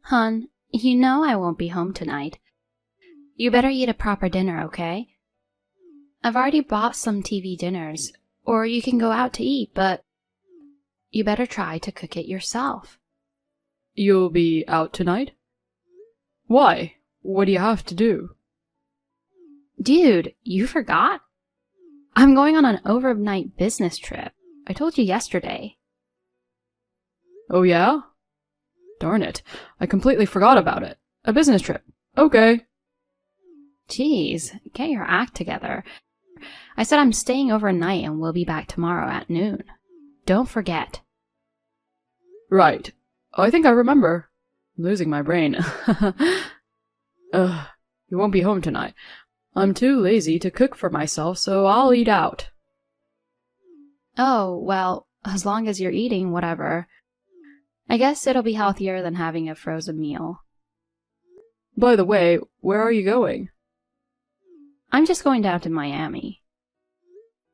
Hun, you know I won't be home tonight. You better eat a proper dinner, okay? I've already bought some TV dinners, or you can go out to eat, but you better try to cook it yourself. You'll be out tonight? Why? What do you have to do? Dude, you forgot? I'm going on an overnight business trip. I told you yesterday. Oh yeah? Darn it, I completely forgot about it. A business trip. Okay. Jeez, get your act together. I said I'm staying overnight and we'll be back tomorrow at noon. Don't forget. Right. I think I remember. I'm losing my brain. You won't be home tonight. I'm too lazy to cook for myself, so I'll eat out. Oh, well, as long as you're eating, whatever. I guess it'll be healthier than having a frozen meal. By the way, where are you going? I'm just going down to Miami.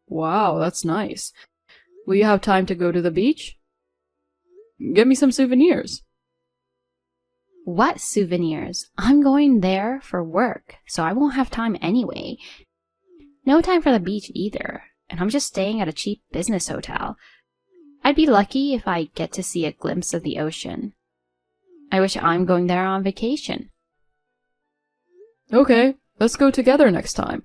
Wow, that's nice. Will you have time to go to the beach? Get me some souvenirs. What souvenirs? I'm going there for work, so I won't have time anyway. No time for the beach either, and I'm just staying at a cheap business hotel. I'd be lucky if I get to see a glimpse of the ocean. I wish I'm going there on vacation. Okay, let's go together next time.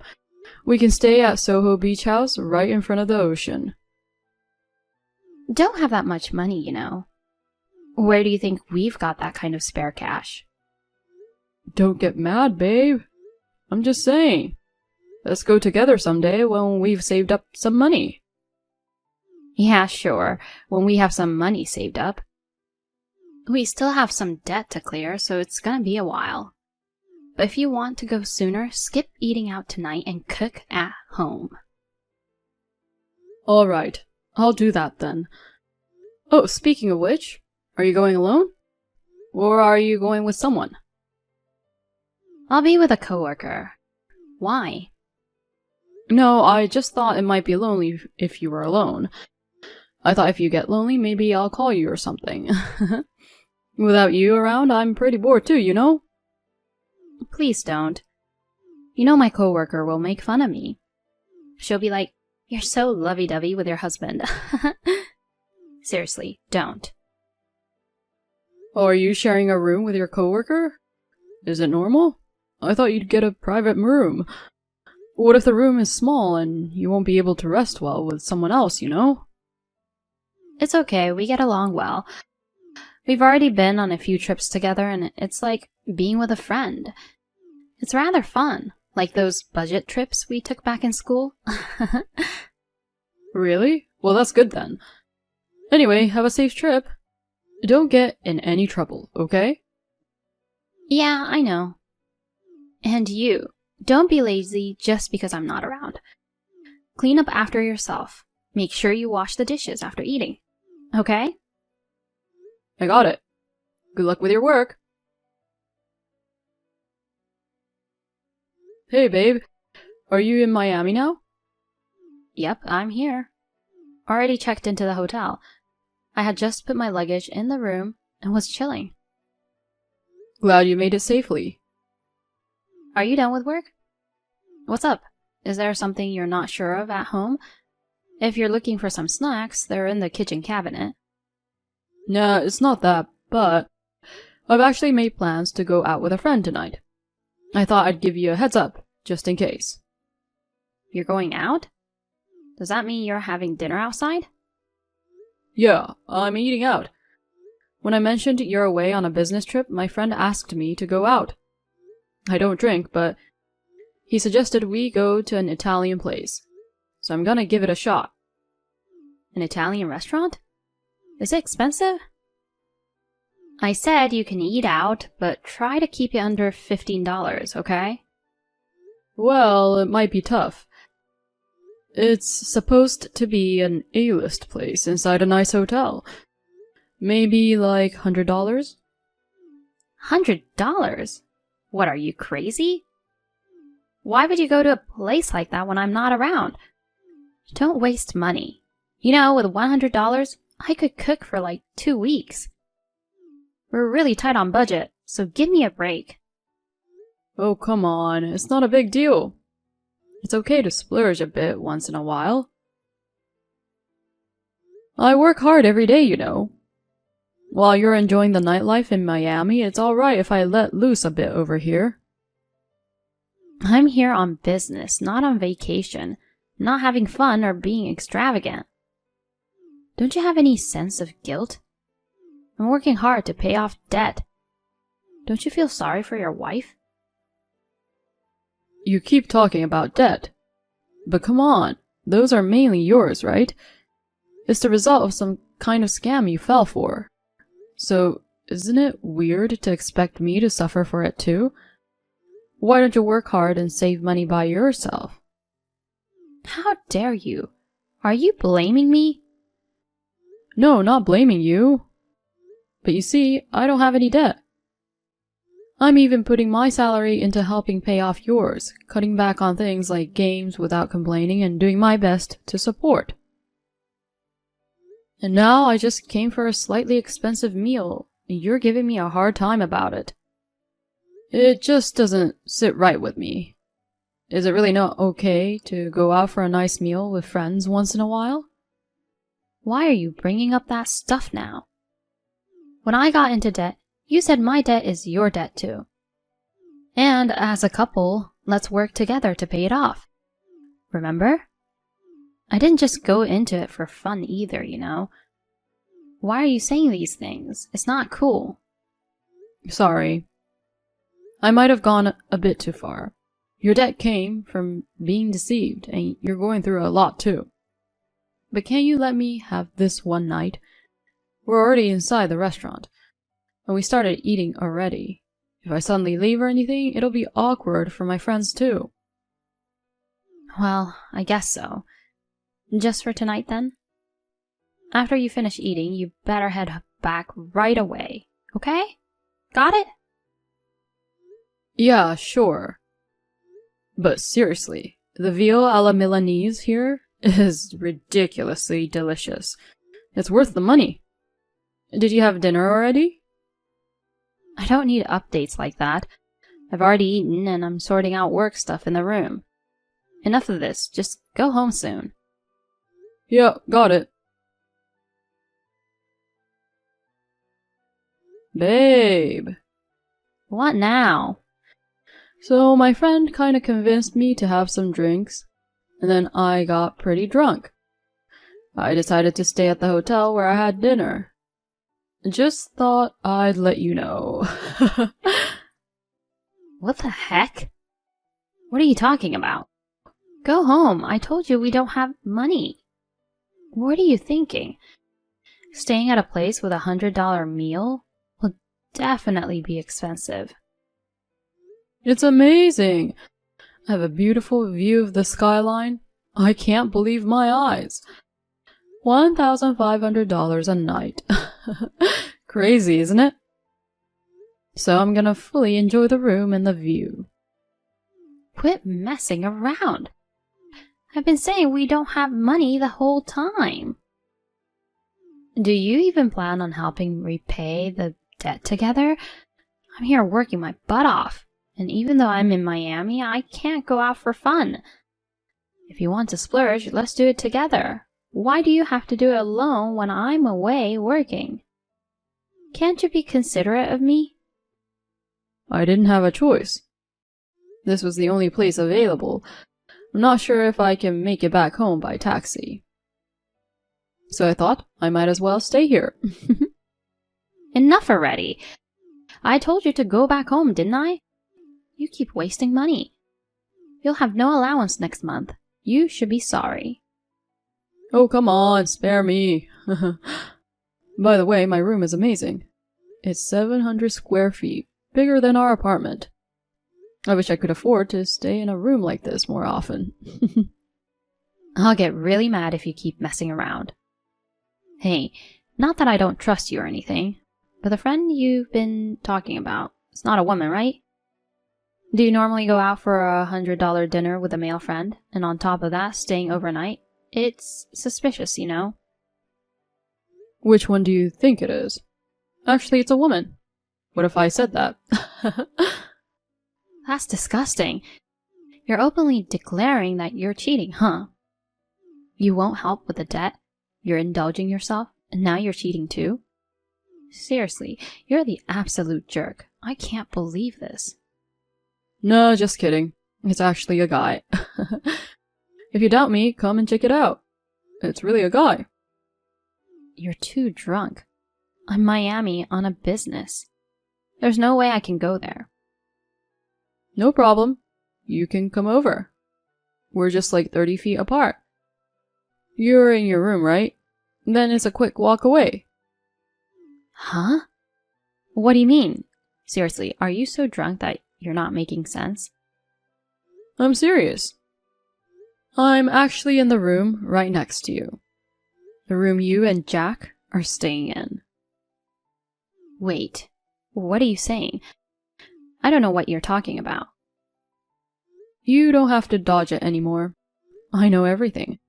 We can stay at Soho Beach House right in front of the ocean. Don't have that much money, you know. Where do you think we've got that kind of spare cash? Don't get mad, babe. I'm just saying. Let's go together someday when we've saved up some money. Yeah, sure, when we have some money saved up. We still have some debt to clear, so it's gonna be a while. But if you want to go sooner, skip eating out tonight and cook at home. Alright, I'll do that then. Oh, speaking of which, are you going alone? Or are you going with someone? I'll be with a coworker. Why? No, I just thought it might be lonely if you were alone. I thought if you get lonely, maybe I'll call you or something. Without you around, I'm pretty bored too, you know? Please don't. You know my coworker will make fun of me. She'll be like, "You're so lovey-dovey with your husband." Seriously, don't. Oh, are you sharing a room with your coworker? Is it normal? I thought you'd get a private room. What if the room is small and you won't be able to rest well with someone else, you know? It's okay, we get along well. We've already been on a few trips together and it's like being with a friend. It's rather fun, like those budget trips we took back in school. Really? Well, that's good then. Anyway, have a safe trip. Don't get in any trouble, okay? Yeah, I know. And you, don't be lazy just because I'm not around. Clean up after yourself. Make sure you wash the dishes after eating. Okay? I got it. Good luck with your work. Hey, babe. Are you in Miami now? Yep, I'm here. Already checked into the hotel. I had just put my luggage in the room and was chilling. Glad you made it safely. Are you done with work? What's up? Is there something you're not sure of at home? If you're looking for some snacks, they're in the kitchen cabinet. Nah, it's not that, but I've actually made plans to go out with a friend tonight. I thought I'd give you a heads up, just in case. You're going out? Does that mean you're having dinner outside? Yeah, I'm eating out. When I mentioned you're away on a business trip, my friend asked me to go out. I don't drink, but he suggested we go to an Italian place. So I'm gonna give it a shot. An Italian restaurant? Is it expensive? I said you can eat out, but try to keep it under $15, okay? Well, it might be tough. It's supposed to be an A-list place inside a nice hotel. Maybe like $100? $100? What, are you crazy? Why would you go to a place like that when I'm not around? Don't waste money. You know, with $100, I could cook for like 2 weeks. We're really tight on budget, so give me a break. Oh, come on, it's not a big deal. It's okay to splurge a bit once in a while. I work hard every day, you know. While you're enjoying the nightlife in Miami, it's alright if I let loose a bit over here. I'm here on business, not on vacation, not having fun or being extravagant. Don't you have any sense of guilt? I'm working hard to pay off debt. Don't you feel sorry for your wife? You keep talking about debt. But come on, those are mainly yours, right? It's the result of some kind of scam you fell for. So, isn't it weird to expect me to suffer for it too? Why don't you work hard and save money by yourself? How dare you? Are you blaming me? No, not blaming you. But you see, I don't have any debt. I'm even putting my salary into helping pay off yours, cutting back on things like games without complaining and doing my best to support. And now I just came for a slightly expensive meal, and you're giving me a hard time about it. It just doesn't sit right with me. Is it really not okay to go out for a nice meal with friends once in a while? Why are you bringing up that stuff now? When I got into debt, you said my debt is your debt too. And as a couple, let's work together to pay it off. Remember? I didn't just go into it for fun either, you know. Why are you saying these things? It's not cool. Sorry. I might have gone a bit too far. Your debt came from being deceived, and you're going through a lot too. But can't you let me have this one night? We're already inside the restaurant, and we started eating already. If I suddenly leave or anything, it'll be awkward for my friends too. Well, I guess so. Just for tonight then? After you finish eating, you better head back right away, okay? Got it? Yeah, sure. But seriously, the veal a la Milanese here is ridiculously delicious. It's worth the money. Did you have dinner already? I don't need updates like that. I've already eaten and I'm sorting out work stuff in the room. Enough of this, just go home soon. Yeah, got it. Babe. What now? So my friend kinda convinced me to have some drinks, and then I got pretty drunk. I decided to stay at the hotel where I had dinner. Just thought I'd let you know. What the heck? What are you talking about? Go home. I told you we don't have money. What are you thinking? Staying at a place with $100 meal will definitely be expensive. It's amazing. I have a beautiful view of the skyline. I can't believe my eyes. $1,500 a night. Crazy, isn't it? So I'm gonna fully enjoy the room and the view. Quit messing around. I've been saying we don't have money the whole time. Do you even plan on helping repay the debt together? I'm here working my butt off, and even though I'm in Miami, I can't go out for fun. If you want to splurge, let's do it together. Why do you have to do it alone when I'm away working? Can't you be considerate of me? I didn't have a choice. This was the only place available. I'm not sure if I can make it back home by taxi. So I thought I might as well stay here. Enough already. I told you to go back home, didn't I? You keep wasting money. You'll have no allowance next month. You should be sorry. Oh, come on, spare me. By the way, my room is amazing. It's 700 square feet, bigger than our apartment. I wish I could afford to stay in a room like this more often. I'll get really mad if you keep messing around. Hey, not that I don't trust you or anything, but the friend you've been talking about, it's not a woman, right? Do you normally go out for a $100 dinner with a male friend, and on top of that, staying overnight? It's suspicious, you know? Which one do you think it is? Actually, it's a woman. What if I said that? That's disgusting. You're openly declaring that you're cheating, huh? You won't help with the debt, you're indulging yourself, and now you're cheating too? Seriously, you're the absolute jerk. I can't believe this. No, just kidding. It's actually a guy. If you doubt me, come and check it out. It's really a guy. You're too drunk. I'm Miami on a business. There's no way I can go there. No problem. You can come over. We're just like 30 feet apart. You're in your room, right? Then it's a quick walk away. Huh? What do you mean? Seriously, are you so drunk that you're not making sense? I'm serious. I'm actually in the room right next to you. The room you and Jack are staying in. Wait, what are you saying? I don't know what you're talking about. You don't have to dodge it anymore. I know everything.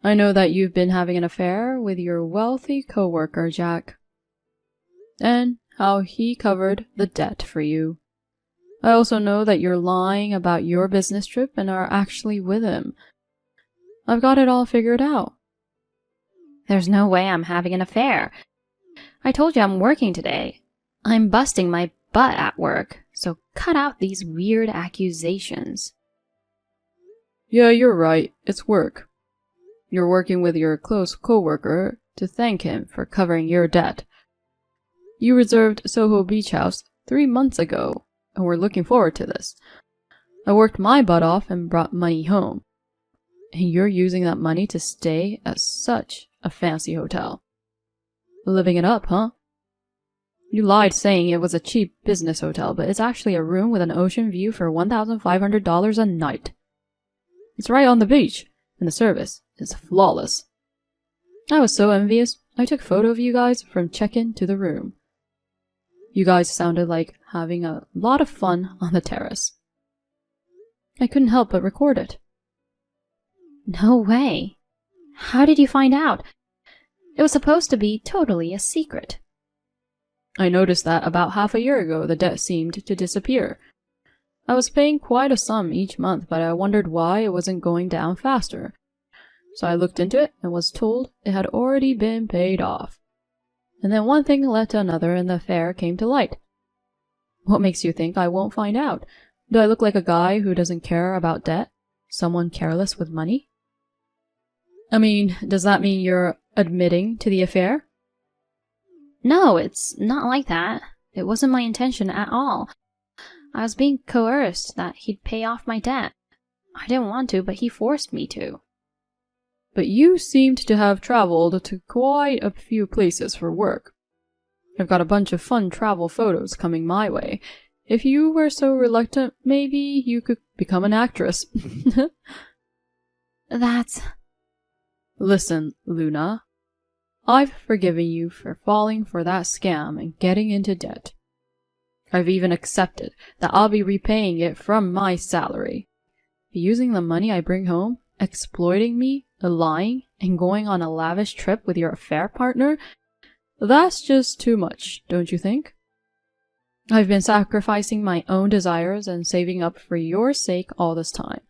I know that you've been having an affair with your wealthy coworker, Jack. And how he covered the debt for you. I also know that you're lying about your business trip and are actually with him. I've got it all figured out. There's no way I'm having an affair. I told you I'm working today. I'm busting my butt at work, so cut out these weird accusations. Yeah, you're right. It's work. You're working with your close coworker to thank him for covering your debt. You reserved Soho Beach House 3 months ago, and we're looking forward to this. I worked my butt off and brought money home. And you're using that money to stay at such a fancy hotel. Living it up, huh? You lied saying it was a cheap business hotel, but it's actually a room with an ocean view for $1,500 a night. It's right on the beach, and the service is flawless. I was so envious, I took a photo of you guys from check-in to the room. You guys sounded like having a lot of fun on the terrace. I couldn't help but record it. No way. How did you find out? It was supposed to be totally a secret. I noticed that about half a year ago the debt seemed to disappear. I was paying quite a sum each month, but I wondered why it wasn't going down faster. So I looked into it and was told it had already been paid off. And then one thing led to another and the affair came to light. What makes you think I won't find out? Do I look like a guy who doesn't care about debt? Someone careless with money? I mean, does that mean you're admitting to the affair? No, it's not like that. It wasn't my intention at all. I was being coerced that he'd pay off my debt. I didn't want to, but he forced me to. But you seemed to have traveled to quite a few places for work. I've got a bunch of fun travel photos coming my way. If you were so reluctant, maybe you could become an actress. That's... Listen, Luna. I've forgiven you for falling for that scam and getting into debt. I've even accepted that I'll be repaying it from my salary. Using the money I bring home, exploiting me, lying, and going on a lavish trip with your affair partner, that's just too much, don't you think? I've been sacrificing my own desires and saving up for your sake all this time.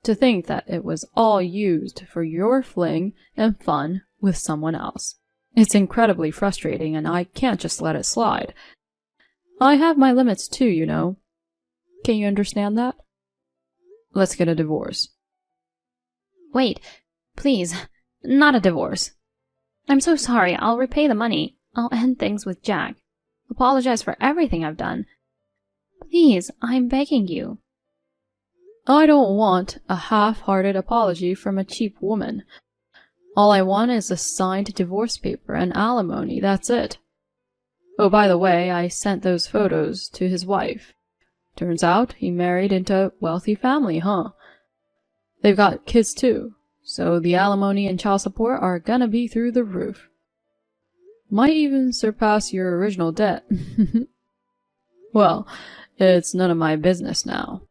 To think that it was all used for your fling and fun with someone else. It's incredibly frustrating and I can't just let it slide. I have my limits too, you know. Can you understand that? Let's get a divorce. Wait, please, not a divorce. I'm so sorry, I'll repay the money. I'll end things with Jack. Apologize for everything I've done. Please, I'm begging you. I don't want a half-hearted apology from a cheap woman. All I want is a signed divorce paper and alimony, that's it. Oh, by the way, I sent those photos to his wife. Turns out he married into a wealthy family, huh? They've got kids too, so the alimony and child support are gonna be through the roof. Might even surpass your original debt. Well, it's none of my business now.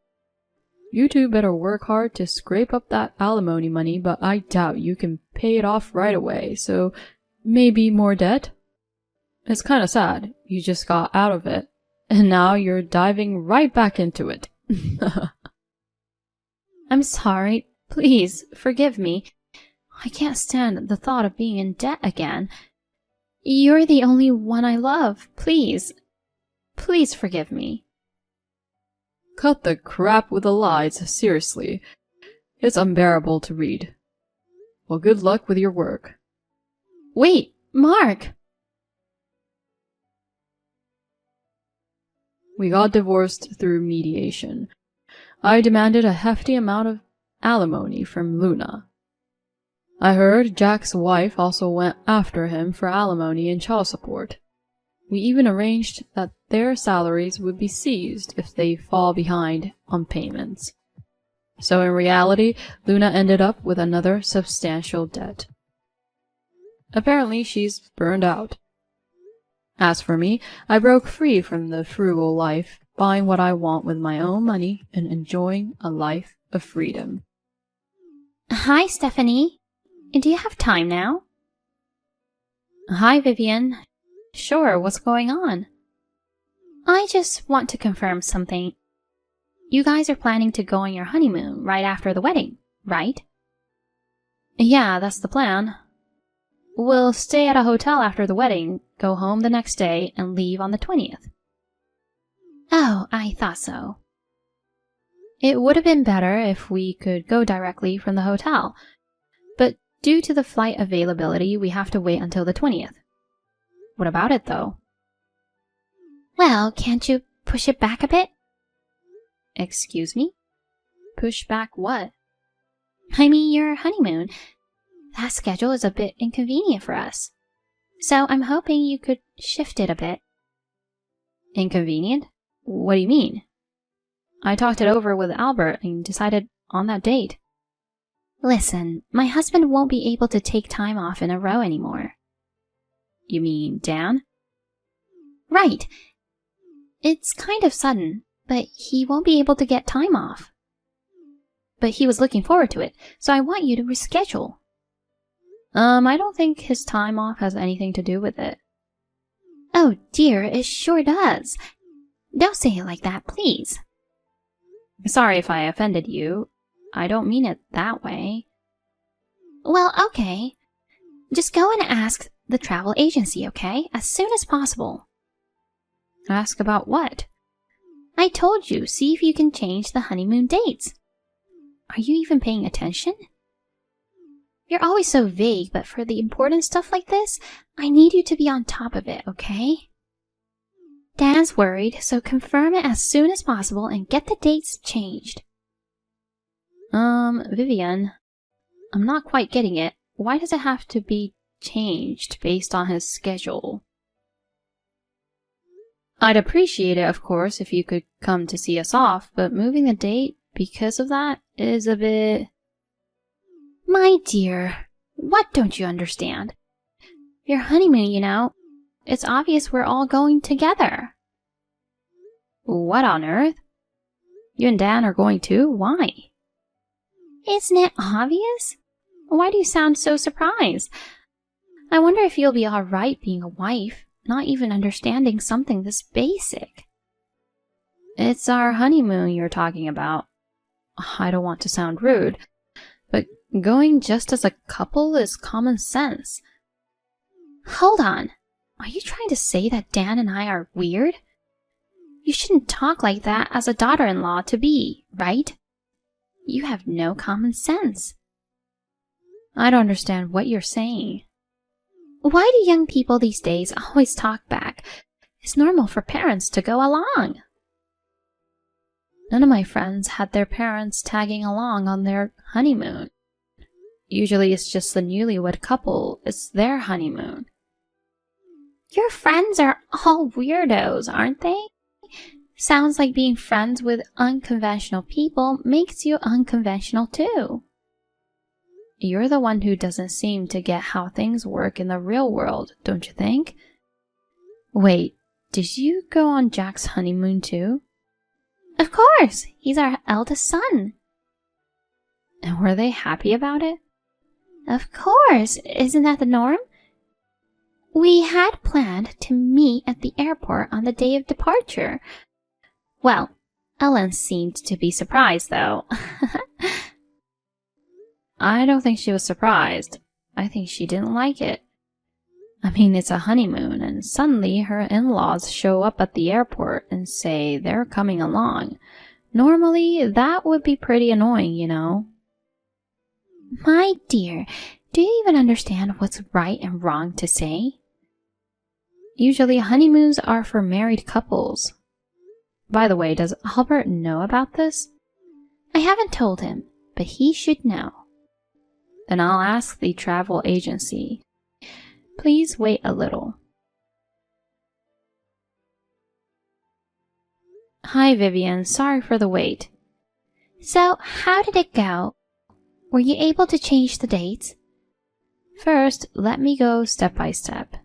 You two better work hard to scrape up that alimony money, but I doubt you can pay it off right away, so maybe more debt? It's kinda sad. You just got out of it, and now you're diving right back into it. I'm sorry. Please, forgive me. I can't stand the thought of being in debt again. You're the only one I love. Please. Please forgive me. Cut the crap with the lies, seriously. It's unbearable to read. Well, good luck with your work. Wait, Mark! We got divorced through mediation. I demanded a hefty amount of alimony from Luna. I heard Jack's wife also went after him for alimony and child support. We even arranged that their salaries would be seized if they fall behind on payments. So in reality, Luna ended up with another substantial debt. Apparently, she's burned out. As for me, I broke free from the frugal life, buying what I want with my own money and enjoying a life of freedom. Hi, Stephanie. Do you have time now? Hi, Vivian. Sure, what's going on? I just want to confirm something. You guys are planning to go on your honeymoon right after the wedding, right? Yeah, that's the plan. We'll stay at a hotel after the wedding, go home the next day, and leave on the 20th. Oh, I thought so. It would have been better if we could go directly from the hotel, but due to the flight availability, we have to wait until the 20th. What about it, though? Well, can't you push it back a bit? Excuse me? Push back what? I mean your honeymoon. That schedule is a bit inconvenient for us. So I'm hoping you could shift it a bit. Inconvenient? What do you mean? I talked it over with Albert and decided on that date. Listen, my husband won't be able to take time off in a row anymore. You mean Dan? Right. It's kind of sudden, but he won't be able to get time off. But he was looking forward to it, so I want you to reschedule. I don't think his time off has anything to do with it. Oh dear, it sure does. Don't say it like that, please. Sorry if I offended you. I don't mean it that way. Well, okay. Just go and ask the travel agency, okay? As soon as possible. Ask about what? I told you, see if you can change the honeymoon dates. Are you even paying attention? You're always so vague, but for the important stuff like this, I need you to be on top of it, okay? Dan's worried, so confirm it as soon as possible and get the dates changed. Vivian, I'm not quite getting it. Why does it have to be changed based on his schedule? I'd appreciate it, of course, if you could come to see us off, but moving the date because of that is a bit... My dear, what don't you understand? Your honeymoon, you know. It's obvious we're all going together. What on earth? You and Dan are going too? Why? Isn't it obvious? Why do you sound so surprised? I wonder if you'll be alright being a wife, not even understanding something this basic. It's our honeymoon you're talking about. I don't want to sound rude, but going just as a couple is common sense. Hold on. Are you trying to say that Dan and I are weird? You shouldn't talk like that as a daughter-in-law to be, right? You have no common sense. I don't understand what you're saying. Why do young people these days always talk back? It's normal for parents to go along. None of my friends had their parents tagging along on their honeymoon. Usually it's just the newlywed couple. It's their honeymoon. Your friends are all weirdos, aren't they? Sounds like being friends with unconventional people makes you unconventional too. You're the one who doesn't seem to get how things work in the real world, don't you think? Wait, did you go on Jack's honeymoon too? Of course, he's our eldest son. And were they happy about it? Of course, isn't that the norm? We had planned to meet at the airport on the day of departure. Well, Ellen seemed to be surprised, though. I don't think she was surprised. I think she didn't like it. I mean, it's a honeymoon, and suddenly her in-laws show up at the airport and say they're coming along. Normally, that would be pretty annoying, you know. My dear, do you even understand what's right and wrong to say? Usually, honeymoons are for married couples. By the way, does Albert know about this? I haven't told him, but he should know. Then I'll ask the travel agency. Please wait a little. Hi, Vivian. Sorry for the wait. So, how did it go? Were you able to change the dates? First, let me go step by step.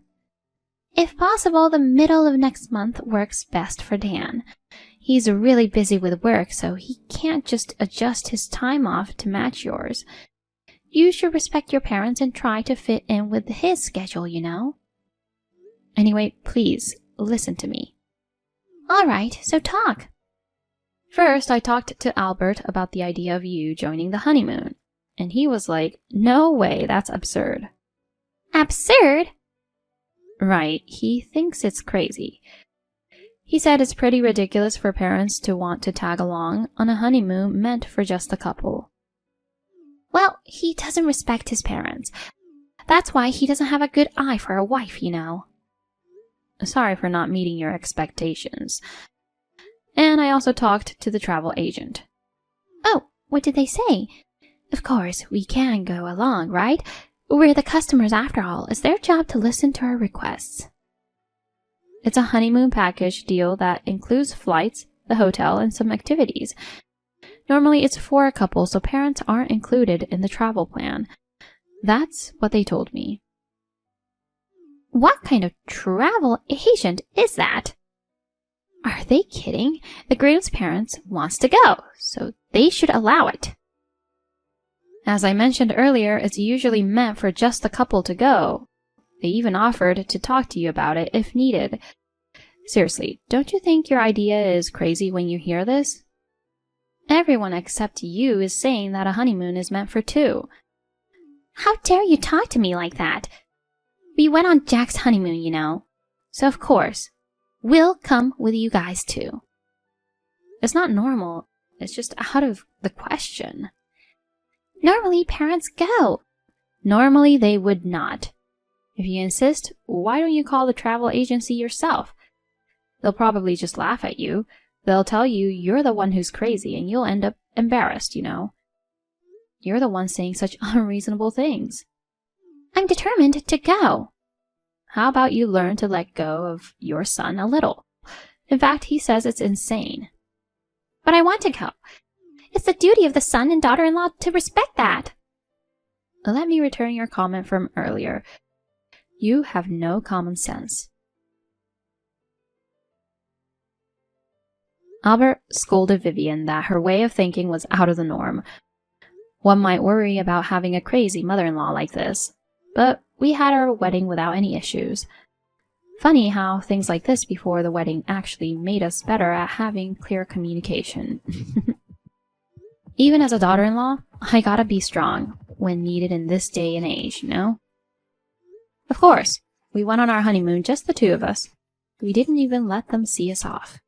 If possible, the middle of next month works best for Dan. He's really busy with work, so he can't just adjust his time off to match yours. You should respect your parents and try to fit in with his schedule, you know. Anyway, please, listen to me. All right, so talk. First, I talked to Albert about the idea of you joining the honeymoon, and he was like, no way, that's absurd. Absurd? Right, he thinks it's crazy. He said it's pretty ridiculous for parents to want to tag along on a honeymoon meant for just the couple. Well, he doesn't respect his parents. That's why he doesn't have a good eye for a wife, you know. Sorry for not meeting your expectations. And I also talked to the travel agent. Oh, what did they say? Of course, we can go along, right? We're the customers after all. It's their job to listen to our requests. It's a honeymoon package deal that includes flights, the hotel, and some activities. Normally, it's for a couple, so parents aren't included in the travel plan. That's what they told me. What kind of travel agent is that? Are they kidding? The groom's parents wants to go, so they should allow it. As I mentioned earlier, it's usually meant for just the couple to go. They even offered to talk to you about it if needed. Seriously, don't you think your idea is crazy when you hear this? Everyone except you is saying that a honeymoon is meant for two. How dare you talk to me like that? We went on Jack's honeymoon, you know. So of course, we'll come with you guys too. It's not normal. It's just out of the question. Normally, parents go. Normally, they would not. If you insist, why don't you call the travel agency yourself? They'll probably just laugh at you. They'll tell you you're the one who's crazy and you'll end up embarrassed, you know. You're the one saying such unreasonable things. I'm determined to go. How about you learn to let go of your son a little? In fact, he says it's insane. But I want to go. It's the duty of the son and daughter-in-law to respect that. Let me return your comment from earlier. You have no common sense. Albert scolded Vivian that her way of thinking was out of the norm. One might worry about having a crazy mother-in-law like this, but we had our wedding without any issues. Funny how things like this before the wedding actually made us better at having clear communication. Even as a daughter-in-law, I gotta be strong when needed in this day and age, you know? Of course, we went on our honeymoon, just the two of us. We didn't even let them see us off.